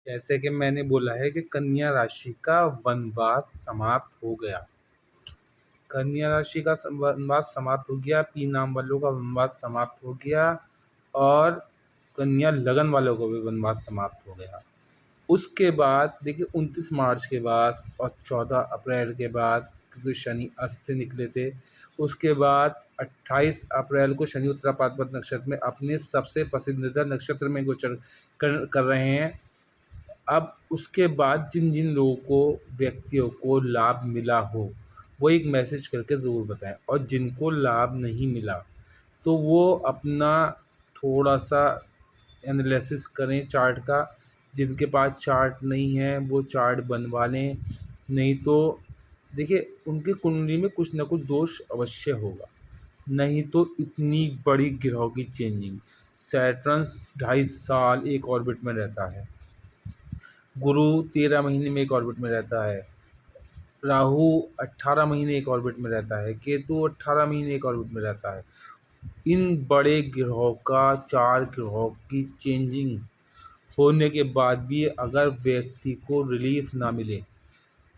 जैसे कि मैंने बोला है कि कन्या राशि का वनवास समाप्त हो गया। कन्या राशि का वनवास समाप्त हो गया, पी नाम वालों का वनवास समाप्त हो गया और कन्या लगन वालों का भी वनवास समाप्त हो गया। उसके बाद देखिए 29 मार्च के बाद और 14 अप्रैल के बाद, क्योंकि शनि अस्त से निकले थे, उसके बाद 28 अप्रैल को शनि उत्तरा भाद्रपद नक्षत्र में अपने सबसे पसंदीदा नक्षत्र में गोचर कर रहे हैं। अब उसके बाद जिन जिन लोगों को, व्यक्तियों को लाभ मिला हो, वो एक मैसेज करके ज़रूर बताएं, और जिनको लाभ नहीं मिला तो वो अपना थोड़ा सा एनालिसिस करें चार्ट का। जिनके पास चार्ट नहीं है वो चार्ट बनवा लें, नहीं तो देखिए उनकी कुंडली में कुछ ना कुछ दोष अवश्य होगा। नहीं तो इतनी बड़ी ग्रहों की चेंजिंग, सैटर्न 2.5 साल एक ऑर्बिट में रहता है, गुरु 13 महीने में एक ऑर्बिट में रहता है, राहु 18 महीने एक ऑर्बिट में रहता है, केतु 18 महीने एक ऑर्बिट में रहता है। इन बड़े ग्रहों का, 4 ग्रहों की चेंजिंग होने के बाद भी अगर व्यक्ति को रिलीफ ना मिले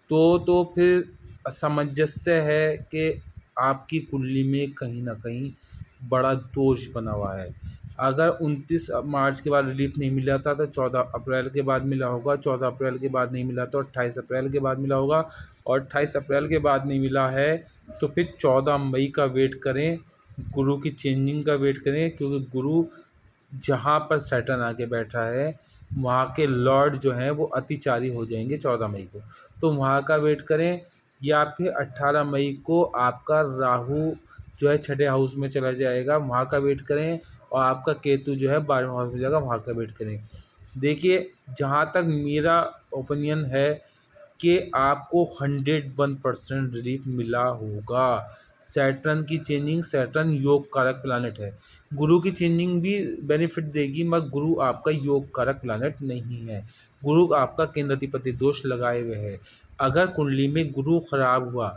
तो फिर सामंजस्य है कि आपकी कुंडली में कहीं ना कहीं बड़ा दोष बना हुआ है। अगर 29 मार्च के बाद रिलीफ नहीं मिला था तो 14 अप्रैल के बाद मिला होगा, 14 अप्रैल के बाद नहीं मिला तो 28 अप्रैल के बाद मिला होगा, और 28 अप्रैल के बाद नहीं मिला है तो फिर 14 मई का वेट करें, गुरु की चेंजिंग का वेट करें, क्योंकि गुरु जहाँ पर सैटर्न आके बैठा है वहाँ के लॉर्ड जो हैं वो अतिचारी हो जाएंगे 14 मई को, तो वहाँ का वेट करें। या फिर 18 मई को आपका राहु जो है छठे हाउस में चला जाएगा, वहाँ का वेट करें, और आपका केतु जो है 12वें हाउस में जाएगा, वहाँ का वेट करें। देखिए जहाँ तक मेरा ओपिनियन है कि आपको 101% रिलीफ मिला होगा। सैटर्न की चेंजिंग, सैटर्न योग कारक प्लैनेट है, गुरु की चेंजिंग भी बेनिफिट देगी, मगर गुरु आपका योग कारक प्लैनेट नहीं है, गुरु आपका केंद्राधिपति दोष लगाए हुए है। अगर कुंडली में गुरु खराब हुआ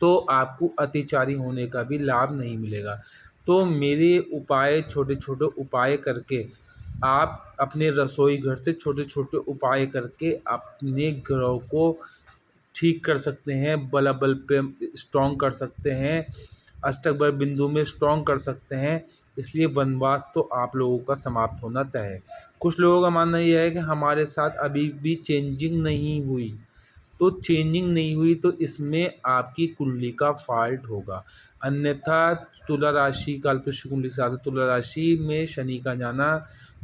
तो आपको अतिचारी होने का भी लाभ नहीं मिलेगा। तो मेरे उपाय, छोटे छोटे उपाय करके आप अपने रसोई घर से छोटे छोटे उपाय करके अपने ग्रह को ठीक कर सकते हैं, बल बल पे स्ट्रॉन्ग कर सकते हैं, अष्टक बिंदु में स्ट्रॉन्ग कर सकते हैं। इसलिए वनवास तो आप लोगों का समाप्त होना तय है। कुछ लोगों का मानना यह है कि हमारे साथ अभी भी चेंजिंग नहीं हुई, तो चेंजिंग नहीं हुई तो इसमें आपकी कुंडली का फॉल्ट होगा। अन्यथा तुला राशि, कालपुरुष कुंडली के साथ तुला राशि में शनि का जाना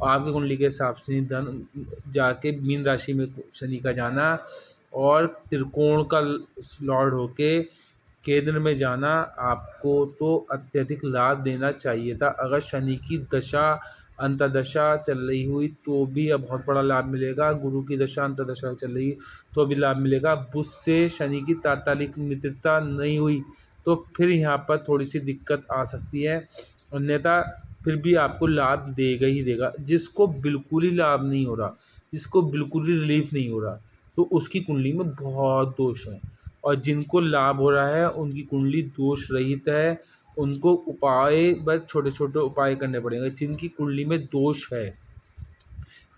और आपकी कुंडली के हिसाब से धन जाके मीन राशि में शनि का जाना और त्रिकोण का लॉर्ड होके केंद्र में जाना आपको तो अत्यधिक लाभ देना चाहिए था। अगर शनि की दशा अंतर्दशा चल रही हुई तो भी अब बहुत बड़ा लाभ मिलेगा, गुरु की दशा अंतर्दशा चल रही तो भी लाभ मिलेगा। बुध से शनि की तात्कालिक मित्रता नहीं हुई तो फिर यहाँ पर थोड़ी सी दिक्कत आ सकती है, अन्यथा फिर भी आपको लाभ देगा ही देगा। जिसको बिल्कुल ही लाभ नहीं हो रहा, जिसको बिल्कुल ही रिलीफ नहीं हो रहा, तो उसकी कुंडली में बहुत दोष हैं, और जिनको लाभ हो रहा है उनकी कुंडली दोष रहित है। उनको उपाय बस छोटे छोटे उपाय करने पड़ेंगे। जिनकी कुंडली में दोष है,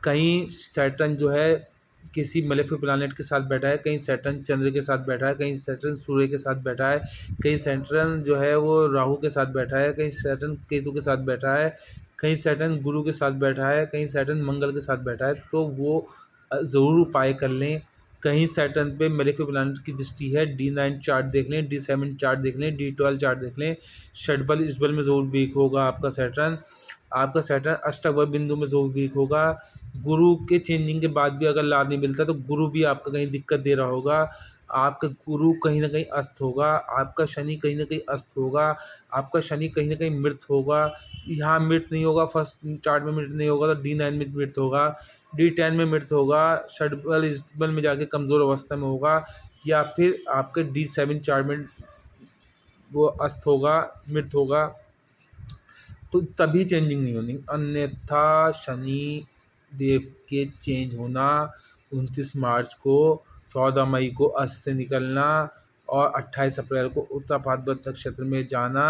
कहीं सैटर्न जो है किसी मेलेफिक प्लैनेट के साथ बैठा है, कहीं सैटर्न चंद्र के साथ बैठा है, कहीं सैटर्न सूर्य के साथ बैठा है, कहीं सैटर्न जो है वो राहु के साथ बैठा है, कहीं सैटर्न केतु के साथ बैठा है, कहीं सैटर्न गुरु के साथ बैठा है, कहीं सैटर्न मंगल के साथ बैठा है, तो वो ज़रूर उपाय कर लें। कहीं सैटर्न पे मेलेफिक प्लैनेट की दृष्टि है, D9 चार्ट देख लें, D7 चार्ट देख लें, D12 चार्ट देख लें। षटबल इस बल में ज़रूर वीक होगा आपका सैटर्न, आपका सैटर्न अष्टक बिंदु में ज़रूर वीक होगा। गुरु के चेंजिंग के बाद भी अगर लाभ नहीं मिलता तो गुरु भी आपका कहीं दिक्कत दे रहा होगा, आपका गुरु कहीं ना कहीं अस्त होगा, आपका शनि कहीं ना कहीं अस्त होगा, आपका शनि कहीं ना कहीं मृत होगा। यहाँ मृत नहीं होगा, फर्स्ट चार्ट में मृत नहीं होगा तो D9 में मृत होगा, D10 में मृत होगा, षटबल इस बल में जाके कमज़ोर अवस्था में होगा, या फिर आपके D7 चार्ट में वो अस्त होगा, मृत होगा, तो तभी चेंजिंग नहीं होनी। अन्यथा शनि देव के चेंज होना, 29 मार्च को, 14 मई को अस्त से निकलना और 28 अप्रैल को उत्तर भाद्रपद नक्षत्र में जाना,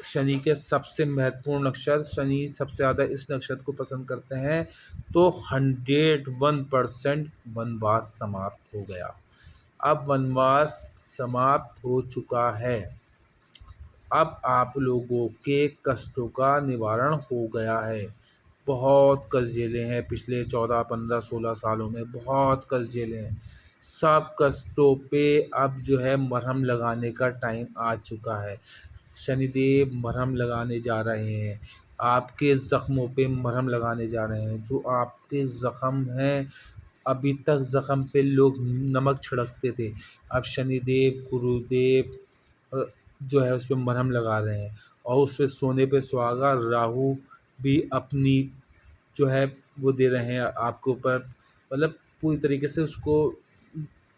शनि के सबसे महत्वपूर्ण नक्षत्र, शनि सबसे ज़्यादा इस नक्षत्र को पसंद करते हैं, तो 101% वनवास समाप्त हो गया। अब वनवास समाप्त हो चुका है। अब आप लोगों के कष्टों का निवारण हो गया है। बहुत कष्ट झेले हैं पिछले 14, 15, 16 सालों में, बहुत कष्ट झेले हैं। सब कष्टों पे अब जो है मरहम लगाने का टाइम आ चुका है। शनिदेव मरहम लगाने जा रहे हैं, आपके ज़ख्मों पे मरहम लगाने जा रहे हैं। जो आपके ज़ख्म हैं, अभी तक ज़ख्म पे लोग नमक छिड़कते थे, अब शनिदेव, गुरुदेव जो है उस पे मरहम लगा रहे हैं, और उस पे सोने पे सुहागा। राहु भी अपनी जो है वो दे रहे हैं आपके ऊपर, मतलब पूरी तरीके से उसको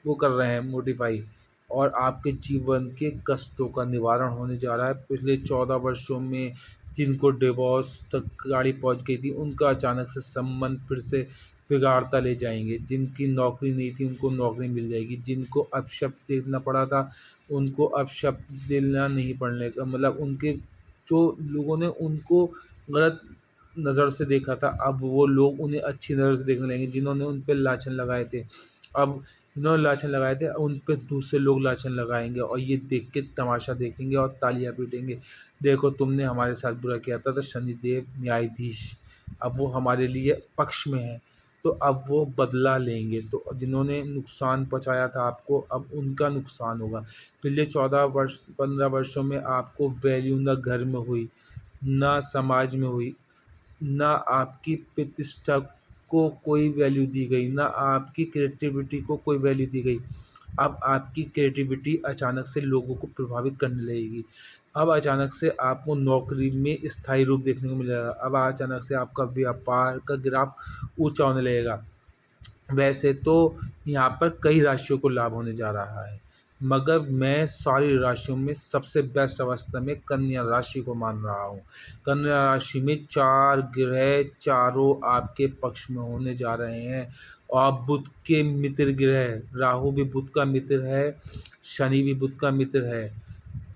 वो कर रहे हैं मॉडिफाई, और आपके जीवन के कष्टों का निवारण होने जा रहा है। पिछले 14 वर्षों में जिनको डिवोर्स तक गाड़ी पहुंच गई थी, उनका अचानक से संबंध फिर से बिगाड़ता ले जाएंगे। जिनकी नौकरी नहीं थी उनको नौकरी मिल जाएगी। जिनको अपशब्द देखना पड़ा था उनको अपशब्द देना नहीं पड़ने का, मतलब उनके जो लोगों ने उनको गलत नज़र से देखा था, अब वो लोग उन्हें अच्छी नज़र से देखने लगेंगे। जिन्होंने उन पे लाछन लगाए थे, अब जिन्होंने लाछन लगाए थे उन पे दूसरे लोग लाछन लगाएंगे, और ये देख के तमाशा देखेंगे और तालियां पीटेंगे। देखो तुमने हमारे साथ बुरा किया था, तो शनिदेव न्यायाधीश अब वो हमारे लिए पक्ष में है, तो अब वो बदला लेंगे। तो जिन्होंने नुकसान पहुंचाया था आपको, अब उनका नुकसान होगा। पिछले 15 वर्षों में आपको वैल्यू ना घर में हुई, ना समाज में हुई, ना आपकी प्रतिष्ठा को कोई वैल्यू दी गई, ना आपकी क्रिएटिविटी को कोई वैल्यू दी गई। अब आपकी क्रिएटिविटी अचानक से लोगों को प्रभावित करने लगेगी। अब अचानक से आपको नौकरी में स्थायी रूप देखने को मिलेगा। अब अचानक से आपका व्यापार का ग्राफ ऊंचा होने लगेगा। वैसे तो यहाँ पर कई राशियों को लाभ होने जा रहा है, मगर मैं सारी राशियों में सबसे बेस्ट अवस्था में कन्या राशि को मान रहा हूँ। कन्या राशि में 4 ग्रह चारों आपके पक्ष में होने जा रहे हैं, और बुध के मित्र ग्रह, राहु भी बुध का मित्र है, शनि भी बुध का मित्र है,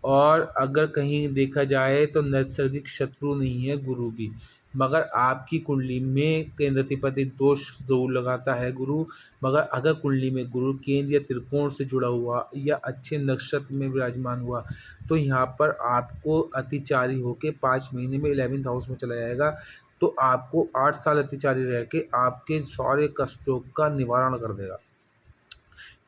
और अगर कहीं देखा जाए तो नैसर्गिक शत्रु नहीं है गुरु भी। मगर आपकी कुंडली में केंद्राधिपति दोष ज़रूर लगाता है गुरु। मगर अगर कुंडली में गुरु केंद्र या त्रिकोण से जुड़ा हुआ या अच्छे नक्षत्र में विराजमान हुआ, तो यहाँ पर आपको अतिचारी होकर 5 महीने में 11th हाउस में चला जाएगा। तो आपको 8 साल अतिचारी रह के आपके सारे कष्टों का निवारण कर देगा।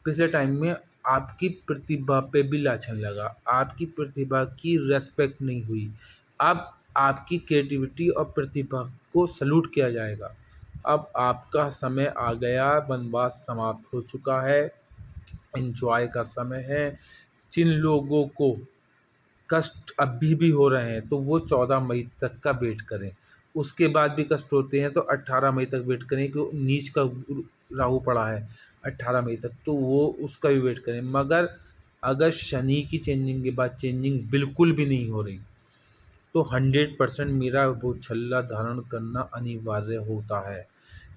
पिछले टाइम में आपकी प्रतिभा पे भी लाछन लगा, आपकी प्रतिभा की रेस्पेक्ट नहीं हुई। अब आपकी क्रिएटिविटी और प्रतिभा को सैल्यूट किया जाएगा। अब आपका समय आ गया, वनवास समाप्त हो चुका है, एंजॉय का समय है। जिन लोगों को कष्ट अभी भी हो रहे हैं तो वो 14 मई तक का वेट करें। उसके बाद भी कष्ट होते हैं तो 18 मई तक वेट करें, क्योंकि नीच का राहु पड़ा है 18 मई तक, तो वो उसका भी वेट करें। मगर अगर शनि की चेंजिंग के बाद चेंजिंग बिल्कुल भी नहीं हो रही, तो 100% मेरा वो छल्ला धारण करना अनिवार्य होता है,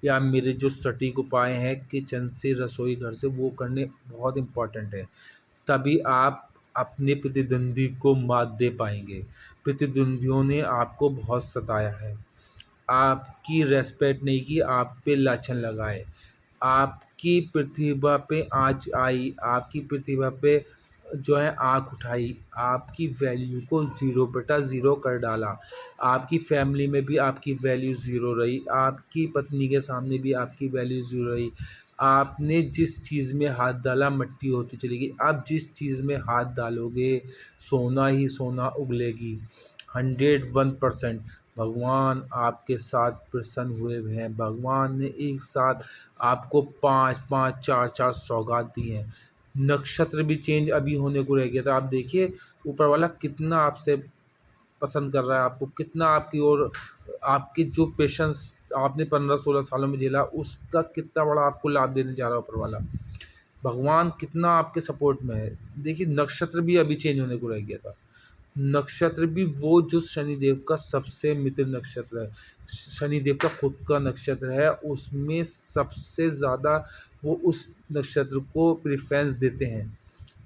या मेरे जो सटीक उपाय हैं किचन से रसोई घर से वो करने बहुत इम्पॉर्टेंट है। तभी आप अपने प्रतिद्वंदी को मात दे पाएंगे। प्रतिद्वंदियों ने आपको बहुत सताया है, आपकी रेस्पेक्ट नहीं की, आप पे लाछन लगाए, आपकी प्रतिभा पे आँच आई, आपकी प्रतिभा पे जो है आँख उठाई, आपकी वैल्यू को 0/0 कर डाला। आपकी फैमिली में भी आपकी वैल्यू ज़ीरो रही, आपकी पत्नी के सामने भी आपकी वैल्यू ज़ीरो रही। आपने जिस चीज़ में हाथ डाला मिट्टी होती चली गई। आप जिस चीज़ में हाथ डालोगे सोना ही सोना उगलेगी। 101% भगवान आपके साथ प्रसन्न हुए हैं। भगवान ने एक साथ आपको 5-5, 4-4 सौगात दी हैं। नक्षत्र भी चेंज अभी होने को रह गया था। आप देखिए ऊपर वाला कितना आपसे पसंद कर रहा है, आपको कितना आपकी ओर, आपके जो पेशेंस आपने 15-16 सालों में झेला उसका कितना बड़ा आपको लाभ देने जा रहा है ऊपर वाला। भगवान कितना आपके सपोर्ट में है। देखिए नक्षत्र भी अभी चेंज होने को रह गया था। नक्षत्र भी वो जो शनिदेव का सबसे मित्र नक्षत्र है, शनिदेव का खुद का नक्षत्र है, उसमें सबसे ज़्यादा वो उस नक्षत्र को प्रेफरेंस देते हैं,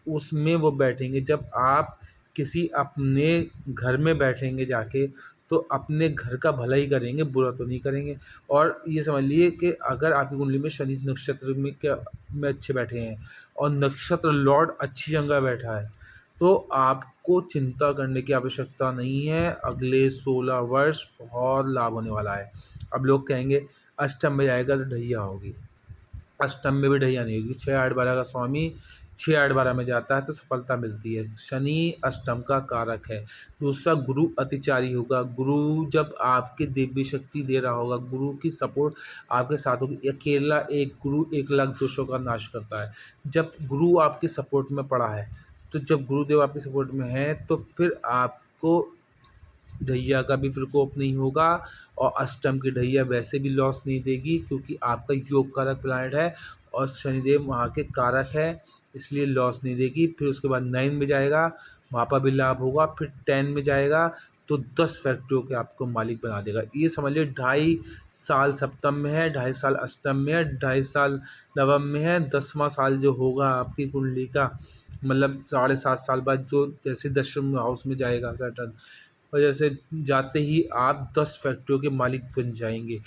उसमें वो बैठेंगे। जब आप किसी अपने घर में बैठेंगे जाके तो अपने घर का भला ही करेंगे, बुरा तो नहीं करेंगे। और ये समझ लीजिए कि अगर आपकी कुंडली में शनि नक्षत्र में अच्छे बैठे हैं और नक्षत्र लॉर्ड अच्छी जगह बैठा है, तो आपको चिंता करने की आवश्यकता नहीं है। अगले 16 वर्ष बहुत लाभ होने वाला है। अब लोग कहेंगे अष्टम में जाएगा तो ढैया होगी। अष्टम में भी ढैया नहीं होगी। 6 8 12 का स्वामी 6 8 12 में जाता है तो सफलता मिलती है। शनि अष्टम का कारक है। दूसरा, गुरु अतिचारी होगा। गुरु जब आपकी दिव्य शक्ति दे रहा होगा, गुरु की सपोर्ट आपके साथ होगी। अकेला एक गुरु 1 लाख दोषों का नाश करता है। जब गुरु आपकी सपोर्ट में पड़ा है, तो जब गुरुदेव आपकी सपोर्ट में हैं तो फिर आपको ढैया का भी प्रकोप नहीं होगा। और अष्टम की ढैया वैसे भी लॉस नहीं देगी, क्योंकि आपका योग कारक प्लैनेट है और शनिदेव वहाँ के कारक है, इसलिए लॉस नहीं देगी। फिर उसके बाद 9 में जाएगा, वहाँ पर भी लाभ होगा। फिर 10 में जाएगा तो 10 फैक्ट्रियों के आपको मालिक बना देगा। ये समझ लीजिए 2.5 साल सप्तम में है, 2.5 साल अष्टम में है, 2.5 साल नवम में है। 10वां साल जो होगा आपकी कुंडली का, मतलब 7.5 साल बाद, जो जैसे 10वें हाउस में जाएगा सैटर्न, और जैसे जाते ही आप 10 फैक्ट्रियों के मालिक बन जाएंगे।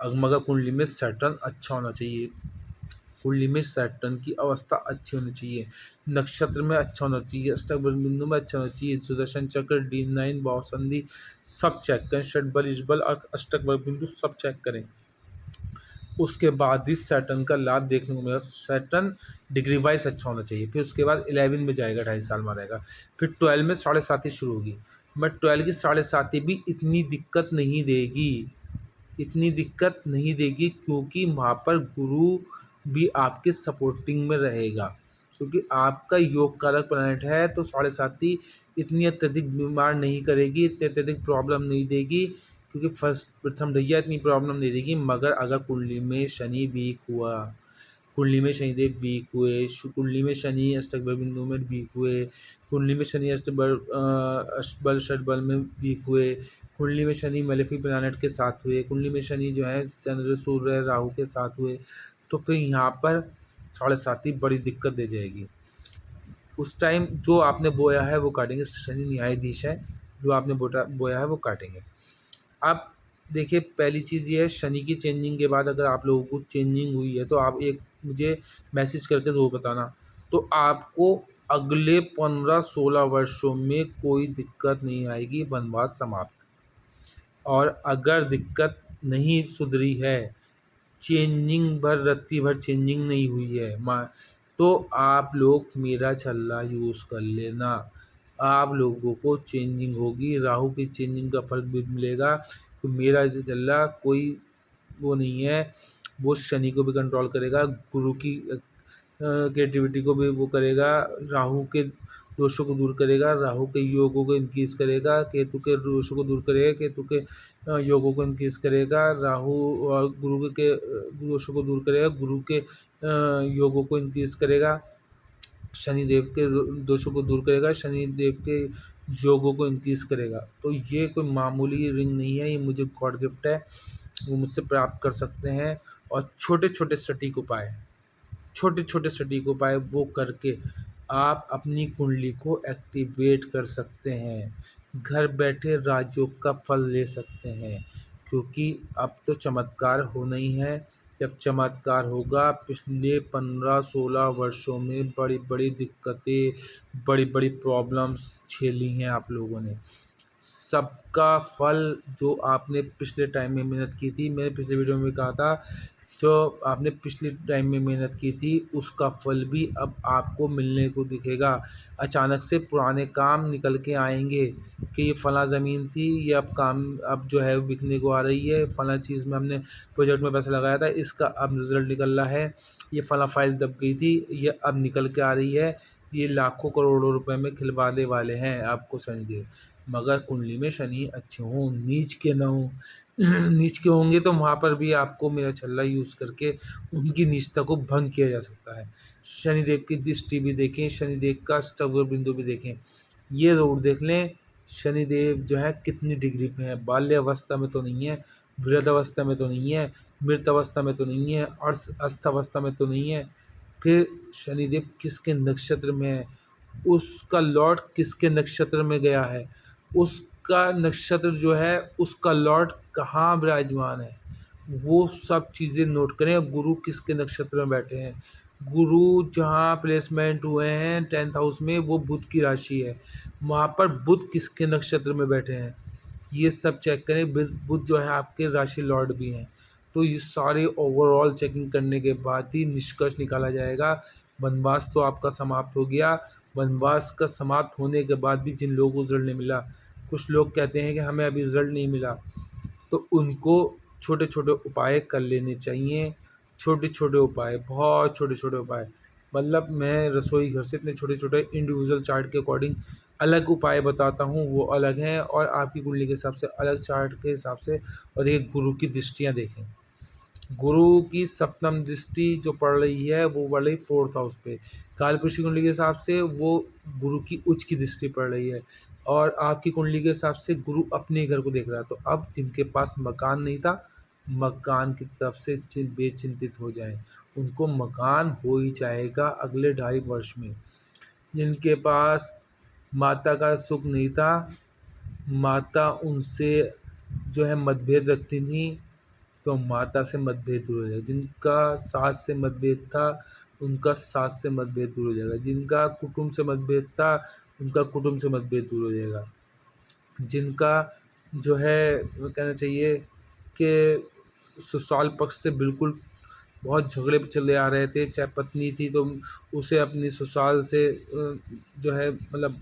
मगर कुंडली में सैटर्न अच्छा होना चाहिए। कुंडली में सैटर्न की अवस्था अच्छी होनी चाहिए। नक्षत्र में अच्छा होना चाहिए। अष्टक बिंदु में अच्छा होना चाहिए। सुदर्शन चक्र, D9, भाव संधि सब चेक करें। षटबल, इष्टबल और अष्टक बिंदु सब चेक करें। उसके बाद इस सैटर्न का लाभ देखने को मिलेगा। सैटर्न डिग्री वाइज अच्छा होना चाहिए। फिर उसके बाद 11 में जाएगा, 2.5 साल में रहेगा। फिर 12 में 7.5 शुरू होगी। बट 12 की 7.5 भी इतनी दिक्कत नहीं देगी, इतनी दिक्कत नहीं देगी, क्योंकि वहाँ पर गुरु भी आपके सपोर्टिंग में रहेगा। क्योंकि आपका योग कारक प्लैनेट है, तो 7.5 इतनी अत्यधिक बीमार नहीं करेगी, इतनी अत्यधिक प्रॉब्लम नहीं देगी, क्योंकि प्रथम ढैया इतनी प्रॉब्लम नहीं देगी। मगर अगर कुंडली में शनि वीक हुआ, कुंडली में शनिदेव वीक हुए, कुंडली में शनि अष्टक बिंदु में वीक हुए, कुंडली में शनि अष्टबल षटबल में वीक हुए, कुंडली में शनि मेलेफिक प्लैनेट के साथ हुए, कुंडली में शनि जो है चंद्र सूर्य राहु के साथ हुए, तो फिर यहाँ पर 7.5 बड़ी दिक्कत दे जाएगी। उस टाइम जो आपने बोया है वो काटेंगे। शनि न्यायाधीश है, जो आपने बोया है वो काटेंगे। अब देखिए, पहली चीज़ ये है, शनि की चेंजिंग के बाद अगर आप लोगों को चेंजिंग हुई है तो आप एक मुझे मैसेज करके ज़रूर बताना। तो आपको अगले 15-16 वर्षों में कोई दिक्कत नहीं आएगी। वनवास समाप्त। और अगर दिक्कत नहीं सुधरी है, चेंजिंग भर रत्ती भर चेंजिंग नहीं हुई है तो आप लोग मेरा छल्ला यूज़ कर लेना। आप लोगों को चेंजिंग होगी, राहु की चेंजिंग का फर्क भी मिलेगा। तो मेरा जो छल्ला कोई वो नहीं है, वो शनि को भी कंट्रोल करेगा, गुरु की क्रिएटिविटी को भी वो करेगा, राहु के दोषों को दूर करेगा, राहु के योगों को इनक्रीज़ करेगा, केतु के दोषों को दूर करेगा, केतु के योगों को इनक्रीज़ करेगा, राहु और गुरु के दोषों को दूर करेगा, गुरु के योगों को इनक्रीज़ करेगा, शनिदेव के दोषों को दूर करेगा, शनिदेव के योगों को इनक्रीज़ करेगा। तो ये कोई मामूली रिंग नहीं है, ये मुझे गॉड गिफ्ट है, वो मुझसे प्राप्त कर सकते हैं। और छोटे छोटे सटीक उपाय, छोटे छोटे सटीक उपाय वो करके आप अपनी कुंडली को एक्टिवेट कर सकते हैं। घर बैठे राजयोग का फल ले सकते हैं, क्योंकि अब तो चमत्कार होना ही है। जब चमत्कार होगा, पिछले 15-16 वर्षों में बड़ी बड़ी दिक्कतें, बड़ी बड़ी प्रॉब्लम्स झेली हैं आप लोगों ने, सबका फल जो आपने पिछले टाइम में मेहनत की थी, मैंने पिछले वीडियो में कहा था, जो आपने पिछले टाइम में मेहनत की थी उसका फल भी अब आपको मिलने को दिखेगा। अचानक से पुराने काम निकल के आएंगे कि ये फला ज़मीन थी, ये अब काम अब जो है बिकने को आ रही है, फला चीज़ में हमने प्रोजेक्ट में पैसा लगाया था, इसका अब रिज़ल्ट निकल रहा है, ये फला फाइल दब गई थी, ये अब निकल के आ रही है, ये लाखों करोड़ों रुपए में खिलवाने वाले हैं आपको शनिदेव। मगर कुंडली में शनि अच्छे हों, नीच के न हों। नीच के होंगे तो वहाँ पर भी आपको मेरा छल्ला यूज़ करके उनकी नीचता को भंग किया जा सकता है। शनिदेव की दृष्टि भी देखें, शनिदेव का स्टवर बिंदु भी देखें, ये ज़रूर देख लें शनिदेव जो है कितनी डिग्री पे है। बाल्यावस्था में तो नहीं है, वृद्धावस्था में तो नहीं है, मृत अवस्था में तो नहीं है, और अस्थावस्था में तो नहीं है। फिर शनिदेव किसके नक्षत्र में है, उसका लॉर्ड किसके नक्षत्र में गया है, उसका नक्षत्र जो है, उसका लॉर्ड कहाँ विराजमान है, वो सब चीज़ें नोट करें। गुरु किसके नक्षत्र में बैठे हैं, गुरु जहाँ प्लेसमेंट हुए हैं 10th हाउस में, वो बुध की राशि है, वहाँ पर बुध किसके नक्षत्र में बैठे हैं, ये सब चेक करें। बुध जो है आपके राशि लॉर्ड भी हैं। तो ये सारे ओवरऑल चेकिंग करने के बाद ही निष्कर्ष निकाला जाएगा। वनवास तो आपका समाप्त हो गया। वनवास का समाप्त होने के बाद भी जिन लोगों को रिजल्ट नहीं मिला, कुछ लोग कहते हैं कि हमें अभी रिजल्ट नहीं मिला, तो उनको छोटे छोटे उपाय कर लेने चाहिए। छोटे छोटे उपाय, बहुत छोटे छोटे उपाय, मतलब मैं रसोई घर से इतने छोटे छोटे इंडिविजुअल चार्ट के अकॉर्डिंग अलग उपाय बताता हूँ, वो अलग हैं, और आपकी कुंडली के हिसाब से अलग चार्ट के हिसाब से। और एक गुरु की दृष्टियाँ देखें, गुरु की सप्तम दृष्टि जो पड़ रही है वो पड़ रही 4th हाउस पे। कालपुरुष की कुंडली के हिसाब से वो गुरु की उच्च की दृष्टि पड़ रही है, और आपकी कुंडली के हिसाब से गुरु अपने घर को देख रहा है। तो अब जिनके पास मकान नहीं था, मकान की तरफ से बेचिंतित हो जाएं, उनको मकान हो ही जाएगा अगले 2.5 वर्ष में। जिनके पास माता का सुख नहीं था, माता उनसे जो है मतभेद रखती थी, तो माता से मतभेद दूर हो जाएगा। जिनका सास से मतभेद था, उनका सास से मतभेद दूर हो जाएगा। जिनका कुटुंब से मतभेद था, उनका कुटुंब से मतभेद दूर हो जाएगा। जिनका जो है वो कहना चाहिए कि ससुराल पक्ष से बिल्कुल बहुत झगड़े चले आ रहे थे, चाहे पत्नी थी तो उसे अपनी ससुराल से जो है मतलब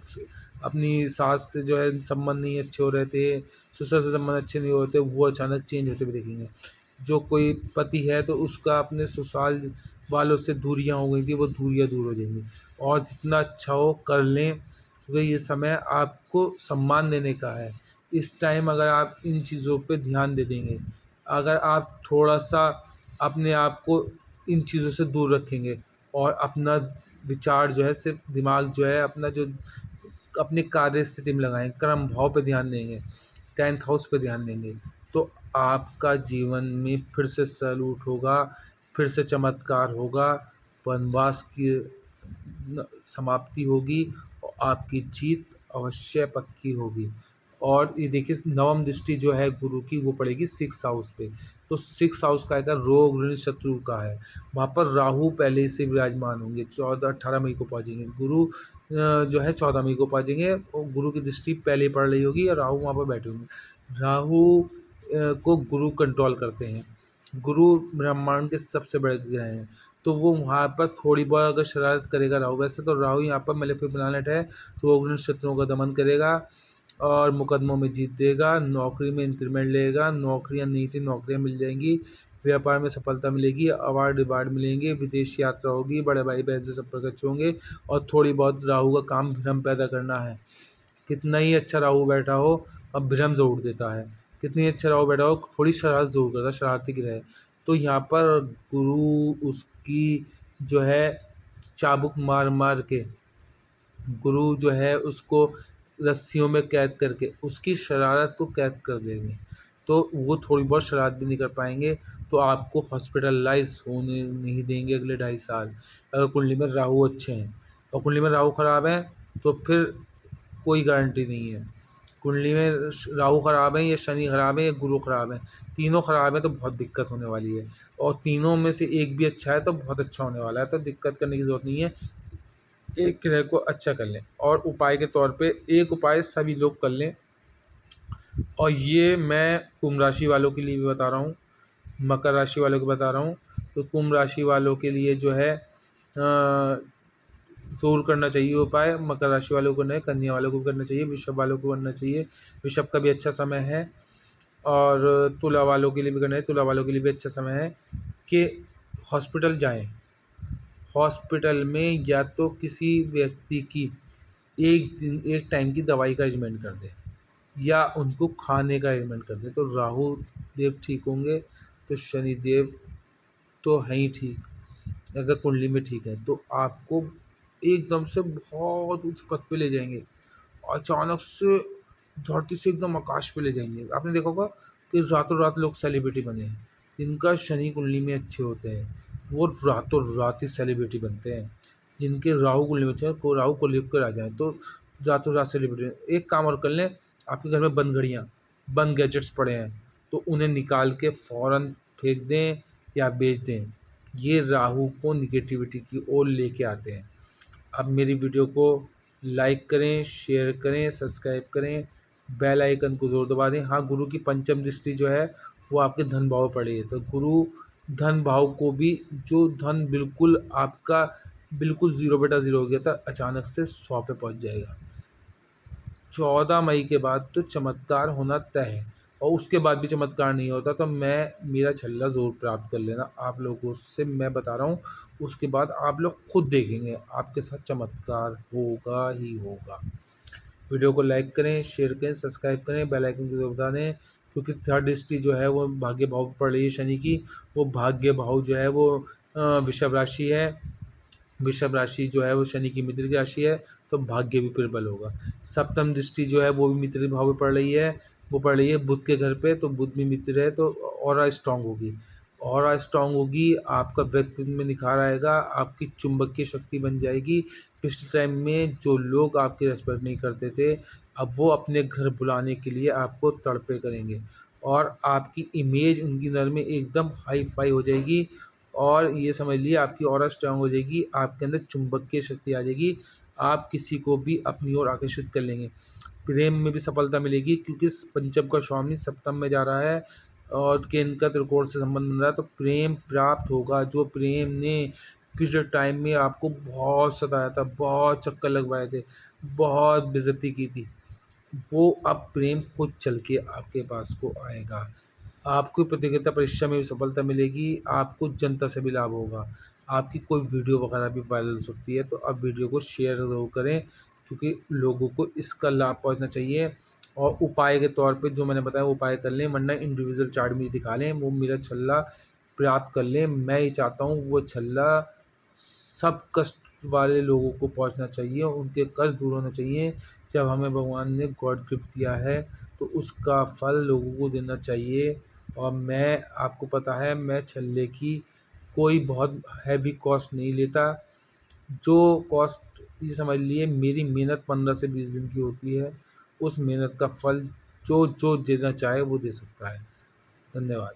अपनी सास से जो है संबंध नहीं अच्छे हो रहे थे, ससुर से संबंध अच्छे नहीं हो रहे थे, वो अचानक चेंज होते हुए दिखेंगे। जो कोई पति है तो उसका अपने ससुराल वालों से दूरियां हो गई थी, वो दूरियां दूर हो जाएंगी। और जितना अच्छा हो कर लें, क्योंकि ये समय आपको सम्मान देने का है। इस टाइम अगर आप इन चीज़ों पे ध्यान दे देंगे, अगर आप थोड़ा सा अपने आप को इन चीज़ों से दूर रखेंगे और अपना विचार जो है, सिर्फ दिमाग जो है अपना जो अपनी कार्य स्थिति में लगाएं, कर्म भाव पे ध्यान देंगे, 10th हाउस पे ध्यान देंगे, तो आपका जीवन में फिर से सैल्यूट होगा, फिर से चमत्कार होगा, वनवास की समाप्ति होगी, और आपकी जीत अवश्य पक्की होगी। और ये देखिए नवम दृष्टि जो है गुरु की, वो पड़ेगी 6th हाउस पे। तो 6th हाउस का है रोग ऋण शत्रु का है, वहाँ पर राहु पहले से विराजमान होंगे, 18 मई को पहुँचेंगे। गुरु जो है 14 मई को पहुँचेंगे, और गुरु की दृष्टि पहले पड़ रही होगी और राहु वहाँ पर बैठे होंगे। राहु को गुरु कंट्रोल करते हैं। गुरु ब्रह्मांड के सबसे बड़े ग्रह हैं, तो वो वहाँ पर थोड़ी बहुत अगर शरारत करेगा राहु, वैसे तो राहु यहाँ पर मेलेफिक प्लैनेट है, तो वो ऋण शत्रुओं का दमन करेगा और मुकदमों में जीत देगा, नौकरी में इंक्रीमेंट लेगा, नौकरियाँ नहीं थी नौकरियाँ मिल जाएंगी, व्यापार में सफलता मिलेगी, अवार्ड रिवार्ड मिलेंगे, विदेश यात्रा होगी, बड़े भाई बहन से संपर्क अच्छे होंगे। और थोड़ी बहुत राहु का काम भ्रम पैदा करना है। कितना ही अच्छा राहु बैठा हो, अब भ्रम ज़रूर देता है। कितनी ही अच्छा राहु बैठा हो, थोड़ी शरारत ज़रूर करता है, शरारती की रहे। तो यहाँ पर गुरु उसकी जो है चाबुक मार मार के, गुरु जो है उसको रस्सियों में कैद करके उसकी शरारत को कैद कर देंगे, तो वो थोड़ी बहुत शरारत भी नहीं कर पाएंगे। तो आपको हॉस्पिटलाइज होने नहीं देंगे अगले 2.5 साल, अगर कुंडली में राहु अच्छे हैं। और कुंडली में राहु खराब है तो फिर कोई गारंटी नहीं है। कुंडली में राहु खराब है या शनि खराब है या गुरु खराब है, तीनों खराब है तो बहुत दिक्कत होने वाली है। और तीनों में से एक भी अच्छा है तो बहुत अच्छा होने वाला है, तो दिक्कत करने की ज़रूरत नहीं है। एक ग्रह को अच्छा कर लें, और उपाय के तौर पे एक उपाय सभी लोग कर लें, और ये मैं कुंभ राशि वालों के लिए भी बता रहा हूँ, मकर राशि वालों को बता रहा हूँ। तो कुंभ राशि वालों के लिए जो है ज़रूर करना चाहिए उपाय, मकर राशि वालों को नहीं, कन्या वालों को करना चाहिए, वृषभ वालों को करना चाहिए, वृषभ का भी अच्छा समय है। और तुला वालों के लिए भी करना है, तुला वालों के लिए भी अच्छा समय है कि हॉस्पिटल जाएं। हॉस्पिटल में या तो किसी व्यक्ति की एक टाइम की दवाई का अरेंजमेंट कर दें, या उनको खाने का अरेंजमेंट कर दें, तो राहु देव ठीक होंगे, तो शनि देव तो हैं ही ठीक। अगर कुंडली में ठीक है तो आपको एकदम से बहुत उच्च पद पे ले जाएंगे, अचानक से धरती से एकदम आकाश पे ले जाएंगे। आपने देखा होगा कि रातों रात लोग सेलिब्रिटी बने हैं, जिनका शनि कुंडली में अच्छे होते हैं वो रातों रात ही सेलिब्रिटी बनते हैं। जिनके राहु को लेकर को राहु को लेकर आ जाए तो रातों रात सेलिब्रेट। एक काम और कर लें, आपके घर में बंद घड़ियाँ, बंद गैजेट्स पड़े हैं तो उन्हें निकाल के फ़ौरन फेंक दें या बेच दें। ये राहु को निगेटिविटी की ओर लेके आते हैं। अब मेरी वीडियो को लाइक करें, शेयर करें, सब्सक्राइब करें, बेल आइकन को ज़रूर दबा दें। हाँ, गुरु की पंचम दृष्टि जो है वो आपके धन भाव पर पड़ी है, तो गुरु धन भाव को भी, जो धन बिल्कुल आपका बिल्कुल ज़ीरो बटा ज़ीरो हो गया था, अचानक से 100 पे पहुंच जाएगा। 14 मई के बाद तो चमत्कार होना तय है, और उसके बाद भी चमत्कार नहीं होता तो मेरा छल्ला ज़रूर प्राप्त कर लेना। आप लोगों से मैं बता रहा हूँ, उसके बाद आप लोग खुद देखेंगे आपके साथ चमत्कार होगा ही होगा। वीडियो को लाइक करें, शेयर करें, सब्सक्राइब करें, बेल आइकन को ज़रूर बता दें, क्योंकि थर्ड दृष्टि जो है वो भाग्य भाव पर पड़ रही है शनि की। वो भाग्य भाव जो है वो वृषभ राशि है। वृषभ राशि जो है वो शनि की मित्र की राशि है, तो भाग्य भी प्रबल होगा। सप्तम दृष्टि जो है वो भी मित्र भाव में पड़ रही है, वो पड़ रही है बुध के घर पे, तो बुध भी मित्र है, तो ऑरा स्ट्रांग होगी। ऑरा स्ट्रांग होगी, आपका व्यक्तित्व में निखार आएगा, आपकी चुंबकीय शक्ति बन जाएगी। पिछले टाइम में जो लोग आपकी रिस्पेक्ट नहीं करते थे, अब वो अपने घर बुलाने के लिए आपको तड़पे करेंगे, और आपकी इमेज उनकी नज़र में एकदम हाई फाई हो जाएगी। और ये समझ लिए आपकी ऑरा स्ट्रांग हो जाएगी, आपके अंदर चुंबकीय शक्ति आ जाएगी, आप किसी को भी अपनी ओर आकर्षित कर लेंगे। प्रेम में भी सफलता मिलेगी, क्योंकि पंचम का स्वामी सप्तम में जा रहा है और केंद्र का त्रिकोण से संबंध बन रहा है, तो प्रेम प्राप्त होगा। जो प्रेम ने पिछले टाइम में आपको बहुत सताया था, बहुत चक्कर लगवाए थे, बहुत बेइज्जती की थी, वो अब प्रेम खुद चल के आपके पास को आएगा। आपको प्रतियोगिता परीक्षा में भी सफलता मिलेगी, आपको जनता से भी लाभ होगा, आपकी कोई वीडियो वगैरह भी वायरल हो सकती है, तो आप वीडियो को शेयर ज़रूर करें, क्योंकि लोगों को इसका लाभ पहुंचना चाहिए। और उपाय के तौर पे जो मैंने बताया वो उपाय कर लें, वरना इंडिविजुअल चार्ट में दिखा लें, वो मेरा छल्ला प्राप्त कर लें। मैं ये चाहता हूँ वो छल्ला सब कष्ट वाले लोगों को पहुंचना चाहिए, उनके कष्ट दूर होना चाहिए। जब हमें भगवान ने गॉड गिफ्ट दिया है तो उसका फल लोगों को देना चाहिए। और मैं, आपको पता है, मैं छल्ले की कोई बहुत हैवी कॉस्ट नहीं लेता। जो कॉस्ट, ये समझ लिए मेरी मेहनत 15 से 20 दिन की होती है, उस मेहनत का फल जो जो देना चाहे वो दे सकता है। धन्यवाद।